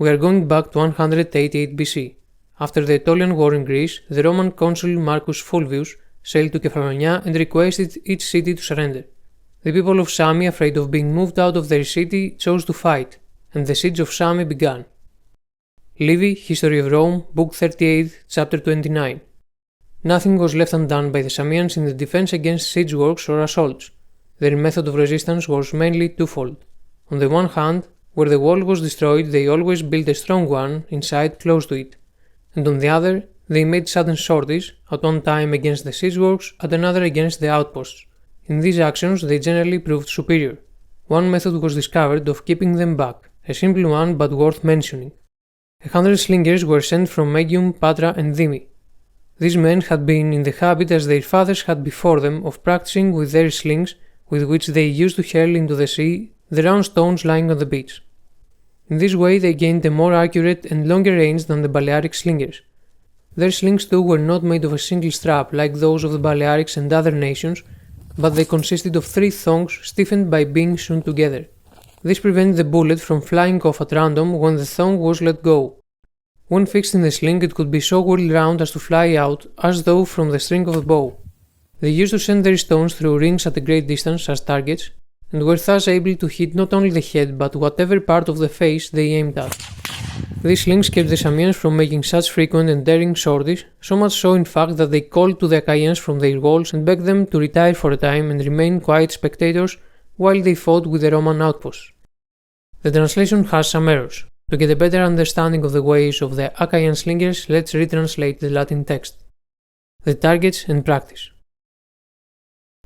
We are going back to 188 BC. After the Aetolian War in Greece, the Roman consul Marcus Fulvius sailed to Kefalonia and requested each city to surrender. The people of Sami, afraid of being moved out of their city, chose to fight, and the siege of Sami began. Livy, History of Rome, Book 38, Chapter 29. Nothing was left undone by the Samians in the defense against siege works or assaults. Their method of resistance was mainly twofold. On the one hand, where the wall was destroyed, they always built a strong one inside close to it, and on the other, they made sudden sorties, at one time against the siege works, at another against the outposts. In these actions, they generally proved superior. One method was discovered of keeping them back, a simple one but worth mentioning. 100 slingers were sent from Megium, Patra, and Dymi. These men had been in the habit, as their fathers had before them, of practicing with their slings, with which they used to hurl into the sea the round stones lying on the beach. In this way, they gained a more accurate and longer range than the Balearic slingers. Their slings too were not made of a single strap like those of the Balearics and other nations, but they consisted of 3 thongs stiffened by being sewn together. This prevented the bullet from flying off at random when the thong was let go. When fixed in the sling, it could be so whirled round as to fly out as though from the string of a bow. They used to send their stones through rings at a great distance as targets, and were thus able to hit not only the head but whatever part of the face they aimed at. These slings kept the Samians from making such frequent and daring sorties, so much so in fact that they called to the Achaeans from their walls and begged them to retire for a time and remain quiet spectators while they fought with the Roman outposts. The translation has some errors. To get a better understanding of the ways of the Achaean slingers, let's retranslate the Latin text. The targets and practice.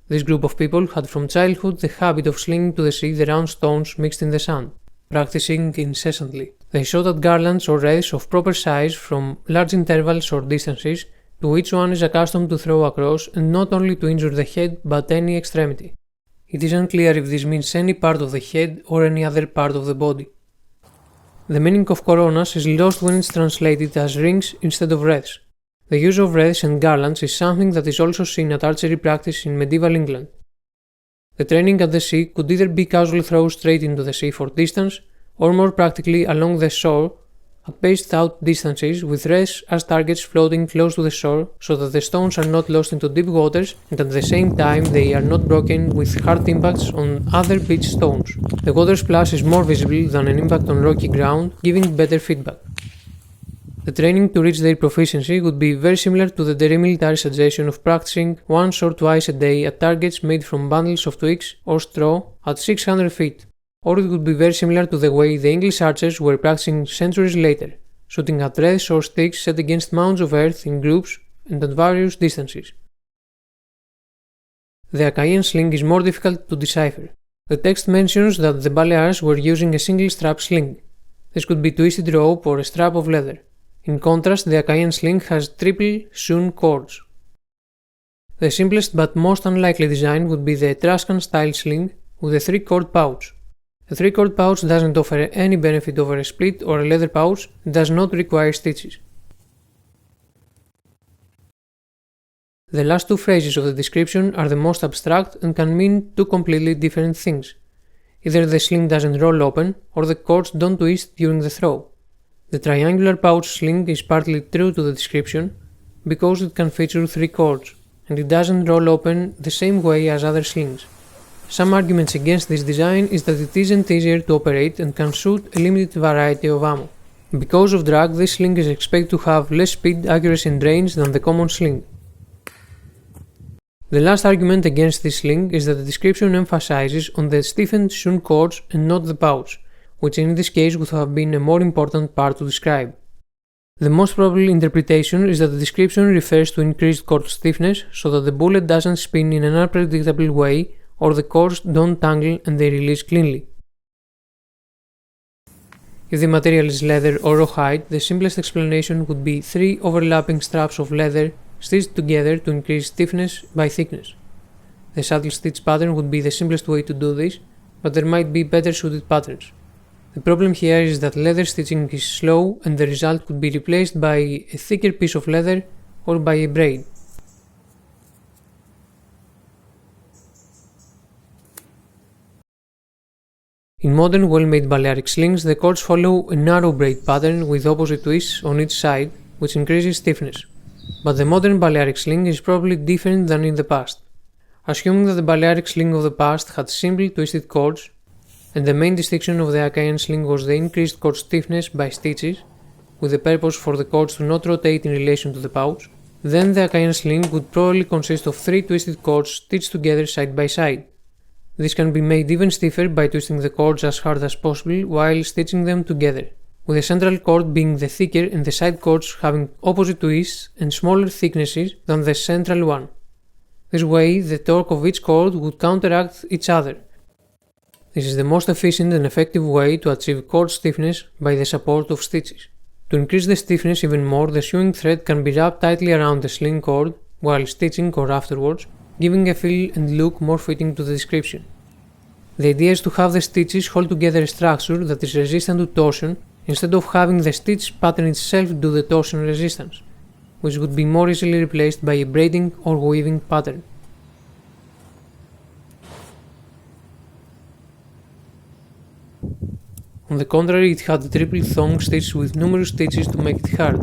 This group of people had from childhood the habit of slinging to the sea the round stones mixed in the sand, practicing incessantly. They shot at garlands or wreaths of proper size from large intervals or distances, to which one is accustomed to throw across, and not only to injure the head but any extremity. It is unclear if this means any part of the head or any other part of the body. The meaning of coronas is lost when it's translated as rings instead of wreaths. The use of wreaths and garlands is something that is also seen at archery practice in medieval England. The training at the sea could either be casual throws straight into the sea for distance, or more practically along the shore at spaced out distances with wreaths as targets floating close to the shore so that the stones are not lost into deep waters and at the same time they are not broken with hard impacts on other beach stones. The water splash is more visible than an impact on rocky ground, giving better feedback. The training to reach their proficiency would be very similar to the very military suggestion of practicing once or twice a day at targets made from bundles of twigs or straw at 600 feet. Or it would be very similar to the way the English archers were practicing centuries later, shooting at wreaths or sticks set against mounds of earth in groups and at various distances. The Achaean sling is more difficult to decipher. The text mentions that the Balears were using a single strap sling. This could be twisted rope or a strap of leather. In contrast, the Achaean sling has triple sewn cords. The simplest but most unlikely design would be the Etruscan style sling with a 3-cord pouch. A 3-cord pouch doesn't offer any benefit over a split or a leather pouch and does not require stitches. The last 2 phrases of the description are the most abstract and can mean 2 completely different things. Either the sling doesn't roll open or the cords don't twist during the throw. The triangular pouch sling is partly true to the description because it can feature 3 cords and it doesn't roll open the same way as other slings. Some arguments against this design is that it isn't easier to operate and can shoot a limited variety of ammo. Because of drag, this sling is expected to have less speed, accuracy and range than the common sling. The last argument against this sling is that the description emphasizes on the stiffened sewn cords and not the pouch, which in this case would have been a more important part to describe. The most probable interpretation is that the description refers to increased cord stiffness so that the bullet doesn't spin in an unpredictable way or the cords don't tangle and they release cleanly. If the material is leather or rawhide, the simplest explanation would be 3 overlapping straps of leather stitched together to increase stiffness by thickness. The saddle stitch pattern would be the simplest way to do this, but there might be better suited patterns. The problem here is that leather stitching is slow and the result could be replaced by a thicker piece of leather or by a braid. In modern well-made Balearic slings, the cords follow a narrow braid pattern with opposite twists on each side, which increases stiffness. But the modern Balearic sling is probably different than in the past. Assuming that the Balearic sling of the past had simple twisted cords, and the main distinction of the Achaean sling was the increased cord stiffness by stitches, with the purpose for the cords to not rotate in relation to the pouch, then the Achaean sling would probably consist of 3 twisted cords stitched together side by side. This can be made even stiffer by twisting the cords as hard as possible while stitching them together, with the central cord being the thicker and the side cords having opposite twists and smaller thicknesses than the central one. This way, the torque of each cord would counteract each other. This is the most efficient and effective way to achieve cord stiffness by the support of stitches. To increase the stiffness even more, the sewing thread can be wrapped tightly around the sling cord while stitching or afterwards, giving a feel and look more fitting to the description. The idea is to have the stitches hold together a structure that is resistant to torsion instead of having the stitch pattern itself do the torsion resistance, which would be more easily replaced by a braiding or weaving pattern. On the contrary, it had a triple thong stitched with numerous stitches to make it hard,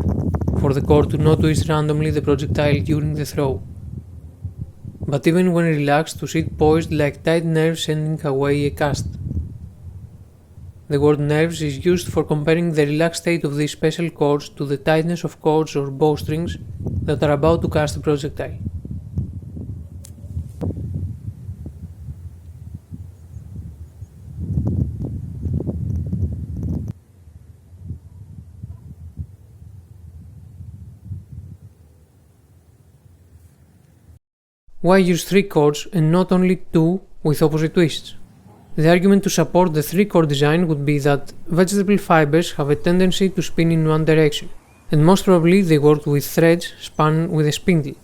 for the cord to not twist randomly the projectile during the throw. But even when relaxed, to sit poised like tight nerves sending away a cast. The word nerves is used for comparing the relaxed state of these special cords to the tightness of cords or bowstrings that are about to cast a projectile. Why use 3 cords and not only 2 with opposite twists? The argument to support the 3-cord design would be that vegetable fibers have a tendency to spin in one direction, and most probably they work with threads spun with a spindle,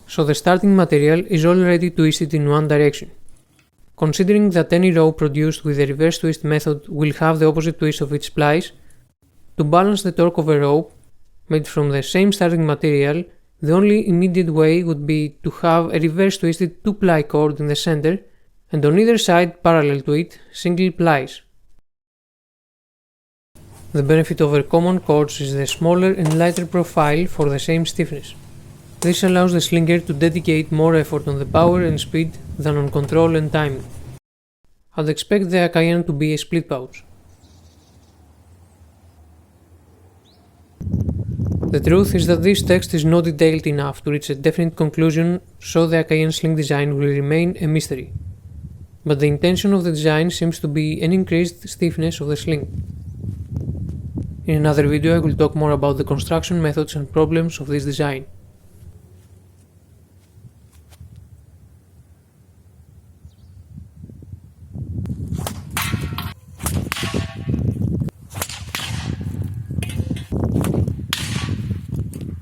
so the starting material is already twisted in one direction. Considering that any rope produced with the reverse twist method will have the opposite twist of each splice, to balance the torque of a rope made from the same starting material, the only immediate way would be to have a reverse twisted 2-ply cord in the center and on either side parallel to it single plies. The benefit over common cords is the smaller and lighter profile for the same stiffness. This allows the slinger to dedicate more effort on the power and speed than on control and timing. I'd expect the Achaean to be a split pouch. The truth is that this text is not detailed enough to reach a definite conclusion, so the Achaean sling design will remain a mystery. But the intention of the design seems to be an increased stiffness of the sling. In another video I will talk more about the construction methods and problems of this design.